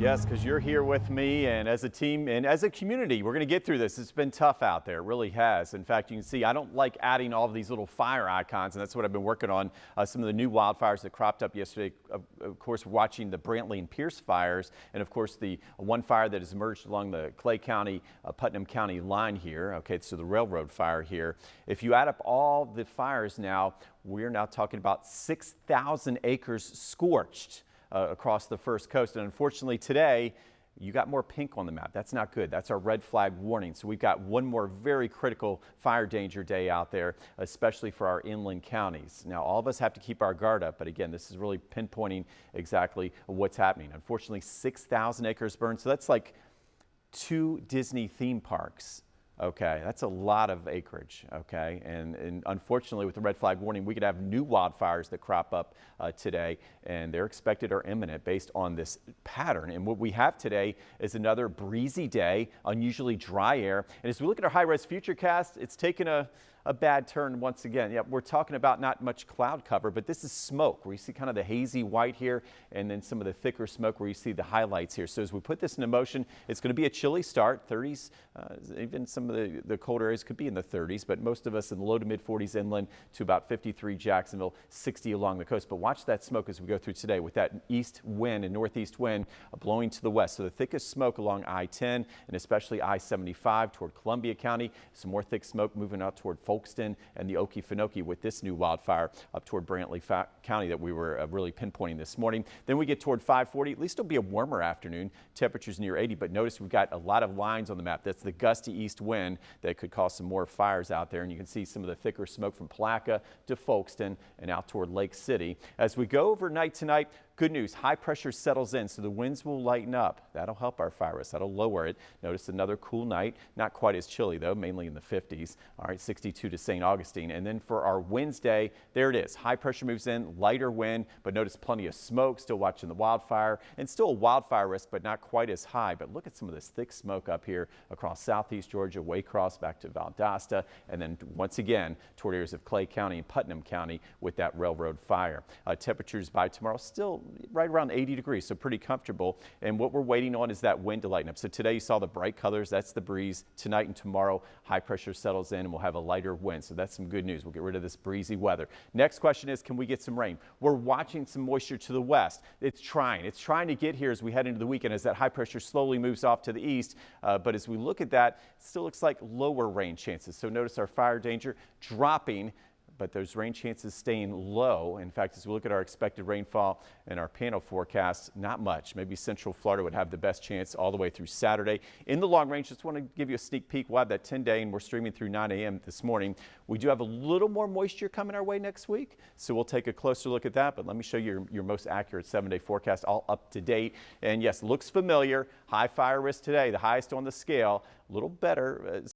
Yes, because you're here with me, and as a team and as a community, we're going to get through this. It's been tough out there. It really has. In fact, you can see I don't like adding all of these little fire icons, and that's what I've been working on. Some of the new wildfires that cropped up yesterday. Of course, watching the Brantley and Pierce fires, and of course, the one fire that has emerged along the Clay County, Putnam County line here. Okay, so the railroad fire here. If you add up all the fires now, we're now talking about 6,000 acres scorched across the First Coast. And unfortunately today, you got more pink on the map. That's not good. That's our red flag warning. So we've got one more very critical fire danger day out there, especially for our inland counties. Now, all of us have to keep our guard up, but again, this is really pinpointing exactly what's happening. Unfortunately, 6,000 acres burned. So that's like 2 Disney theme parks. Okay, that's a lot of acreage, okay? And unfortunately, with the red flag warning, we could have new wildfires that crop up today, and they're expected or imminent based on this pattern. And what we have today is another breezy day, unusually dry air. And as we look at our high-res futurecast, it's taken a bad turn once again. Yeah, we're talking about not much cloud cover, but this is smoke where you see kind of the hazy white here, and then some of the thicker smoke where you see the highlights here. So as we put this into motion, it's going to be a chilly start, 30s, even some of the cold areas could be in the 30s, but most of us in the low to mid 40s inland to about 53 Jacksonville, 60 along the coast. But watch that smoke as we go through today with that east wind and northeast wind blowing to the west. So the thickest smoke along I-10 and especially I-75 toward Columbia County. Some more thick smoke moving out toward Folkston and the Okefenokee with this new wildfire up toward Brantley County that we were really pinpointing this morning. Then we get toward 540. At least it'll be a warmer afternoon. Temperatures near 80, but notice we've got a lot of lines on the map. That's the gusty east wind that could cause some more fires out there. And you can see some of the thicker smoke from Palaca to Folkston and out toward Lake City. As we go overnight tonight, good news, high pressure settles in, so the winds will lighten up. That'll help our fire risk. That'll lower it. Notice another cool night, not quite as chilly though, mainly in the 50s. All right, 62 to St. Augustine. And then for our Wednesday, there it is. High pressure moves in, lighter wind, but notice plenty of smoke, still watching the wildfire, and still a wildfire risk, but not quite as high. But look at some of this thick smoke up here across southeast Georgia, Waycross back to Valdosta, and then once again toward areas of Clay County and Putnam County with that railroad fire. Temperatures by tomorrow still right around 80 degrees, so pretty comfortable. And what we're waiting on is that wind to lighten up. So today you saw the bright colors, that's the breeze. Tonight and tomorrow, high pressure settles in and we'll have a lighter wind. So that's some good news. We'll get rid of this breezy weather. Next question is, can we get some rain? We're watching some moisture to the west. It's trying to get here as we head into the weekend as that high pressure slowly moves off to the east. But as we look at that, it still looks like lower rain chances. So notice our fire danger dropping, but those rain chances staying low. In fact, as we look at our expected rainfall and our panel forecast, not much. Maybe Central Florida would have the best chance all the way through Saturday. In the long range, just want to give you a sneak peek. We'll have that 10-day, and we're streaming through 9 a.m. this morning. We do have a little more moisture coming our way next week, so we'll take a closer look at that. But let me show you your most accurate 7-day forecast, all up to date. And yes, looks familiar. High fire risk today, the highest on the scale. A little better